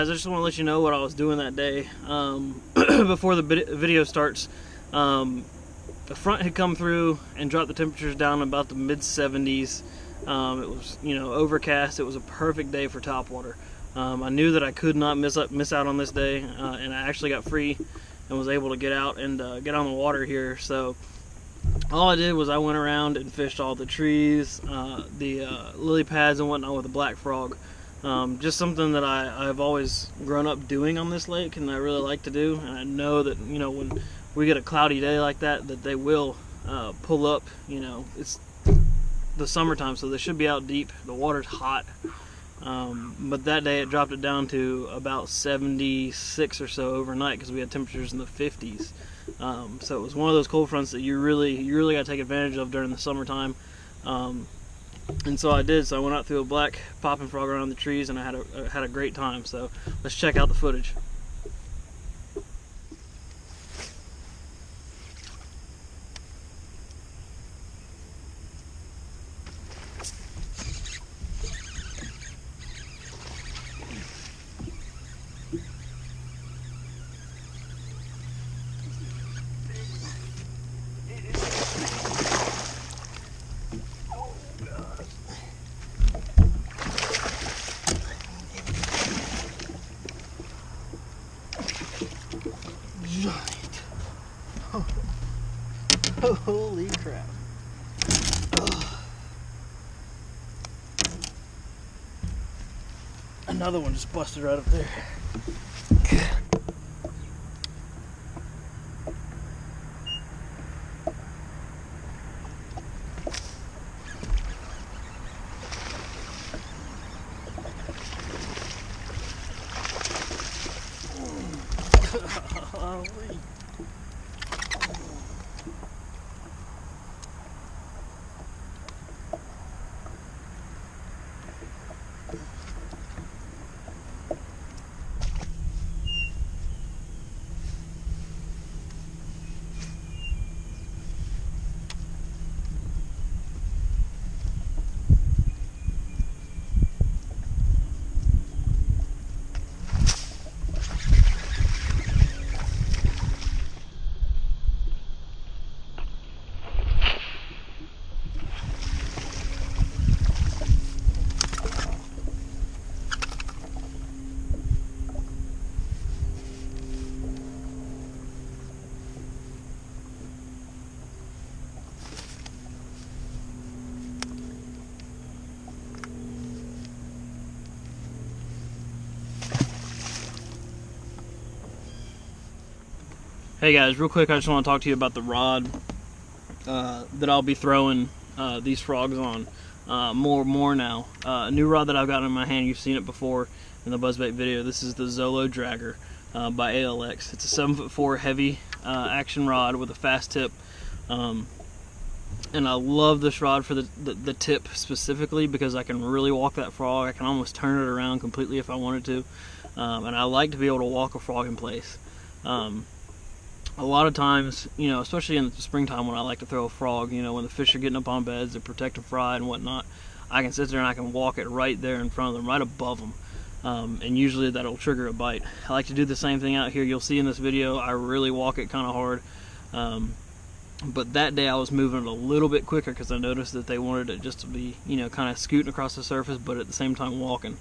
guys, I just want to let you know what I was doing that day. Before the video starts, the front had come through and dropped the temperatures down about the mid 70s. It was, overcast. It was a perfect day for topwater. I knew that I could not miss out on this day, and I actually got free and was able to get out and get on the water here. So all I did was I went around and fished all the trees, the lily pads and whatnot with a black frog. Just something that I've always grown up doing on this lake, and I really like to do. And I know that when we get a cloudy day like that, that they will pull up. It's the summertime, so they should be out deep. The water's hot, but that day it dropped it down to about 76 or so overnight because we had temperatures in the 50s. So it was one of those cold fronts that you really got to take advantage of during the summertime. And so I did. So I went out through a black popping frog around the trees, and I had a great time. So let's check out the footage. Giant. Holy crap. Another one just busted right up there. Holy. Hey guys, real quick, I just want to talk to you about the rod that I'll be throwing these frogs on more now. A new rod that I've got in my hand, you've seen it before in the buzzbait video. This is the Zolo Dragger by ALX. It's a 7'4" heavy action rod with a fast tip. And I love this rod for the tip specifically because I can really walk that frog. I can almost turn it around completely if I wanted to. And I like to be able to walk a frog in place. A lot of times, especially in the springtime when I like to throw a frog, when the fish are getting up on beds, they protect them fry and whatnot, I can sit there and I can walk it right there in front of them, right above them. And usually that'll trigger a bite. I like to do the same thing out here. You'll see in this video, I really walk it kind of hard. But that day I was moving it a little bit quicker because I noticed that they wanted it just to be, kind of scooting across the surface, but at the same time walking.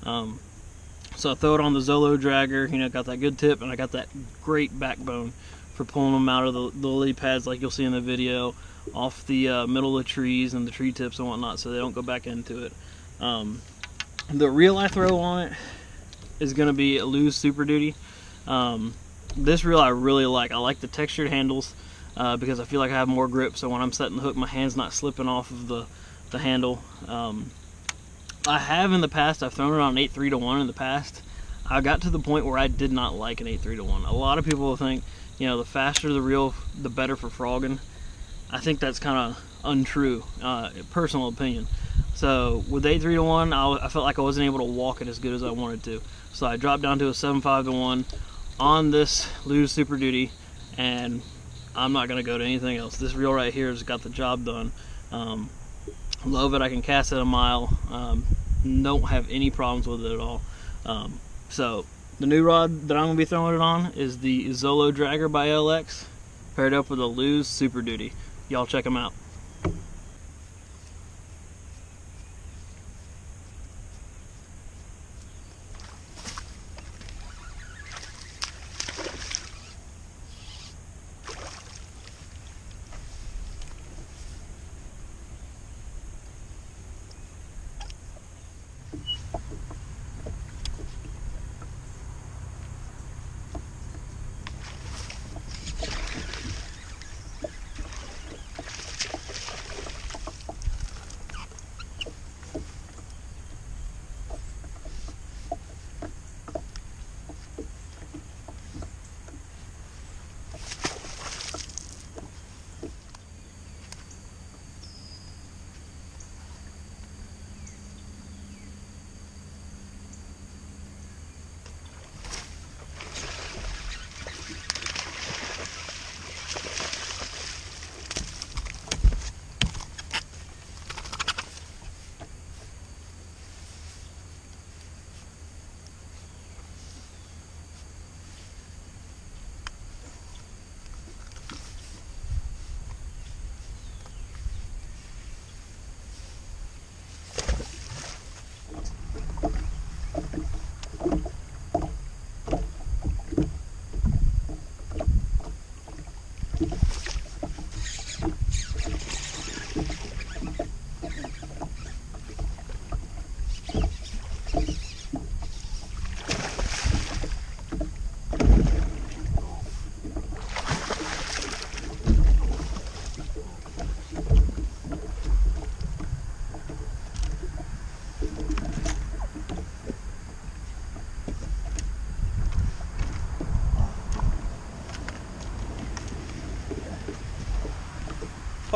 So I throw it on the Zolo Dragger, got that good tip, and I got that great backbone for pulling them out of the lily pads like you'll see in the video, off the middle of the trees and the tree tips and whatnot, so they don't go back into it. The reel I throw on it is going to be a Lew's Super Duty. This reel I really like. I like the textured handles because I feel like I have more grip, so when I'm setting the hook, my hand's not slipping off of the handle. I have in the past, I've thrown it on an 8-3-1 in the past. I got to the point where I did not like an 8-3-1. A lot of people will think, the faster the reel, the better for frogging. I think that's kind of untrue, personal opinion. So with 8-3-1, I felt like I wasn't able to walk it as good as I wanted to. So I dropped down to a 7-5-1 on this Lew's Super Duty, and I'm not going to go to anything else. This reel right here has got the job done. Love it. I can cast it a mile. Don't have any problems with it at all. So the new rod that I'm going to be throwing it on is the Zolo Dragger by LX, paired up with a Lew's Super Duty. Y'all check them out.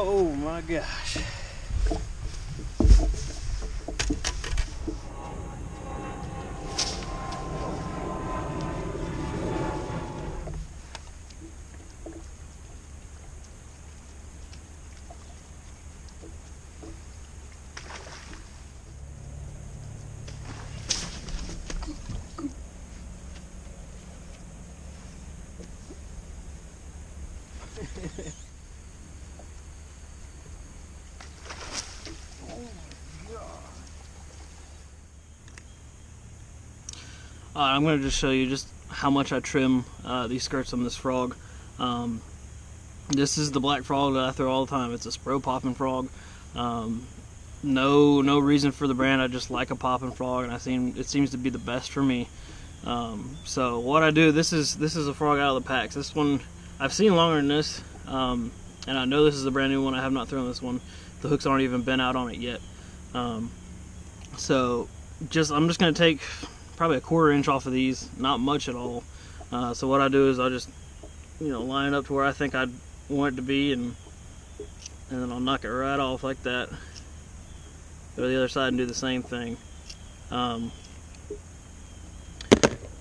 Oh my gosh. I'm going to just show you just how much I trim these skirts on this frog. This is the black frog that I throw all the time. It's a spro popping frog. No reason for the brand. I just like a popping frog, and it seems to be the best for me. So what I do, this is a frog out of the packs. This one I've seen longer than this, and I know this is a brand new one. I have not thrown this one. The hooks aren't even bent out on it yet. So I'm just going to take probably a 1/4 inch off of these, not much at all. So what I do is I'll just, line it up to where I think I'd want it to be, and then I'll knock it right off like that. Go to the other side and do the same thing.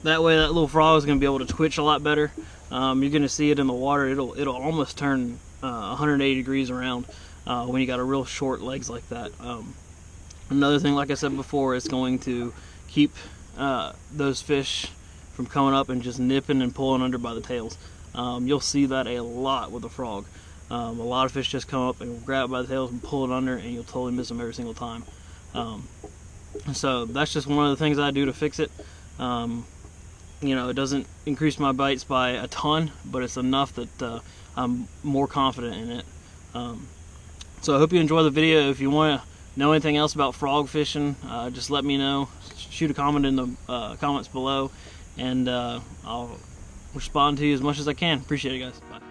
That way that little frog is going to be able to twitch a lot better. You're going to see it in the water. It'll almost turn 180 degrees around when you got a real short legs like that. Another thing, like I said before, is going to keep those fish from coming up and just nipping and pulling under by the tails. You'll see that a lot with a frog. A lot of fish just come up and grab it by the tails and pull it under, and you'll totally miss them every single time. So that's just one of the things I do to fix it. It doesn't increase my bites by a ton, but it's enough that I'm more confident in it. So I hope you enjoy the video. If you want to know anything else about frog fishing, just let me know. Shoot a comment in the comments below, and I'll respond to you as much as I can. Appreciate it, guys. Bye.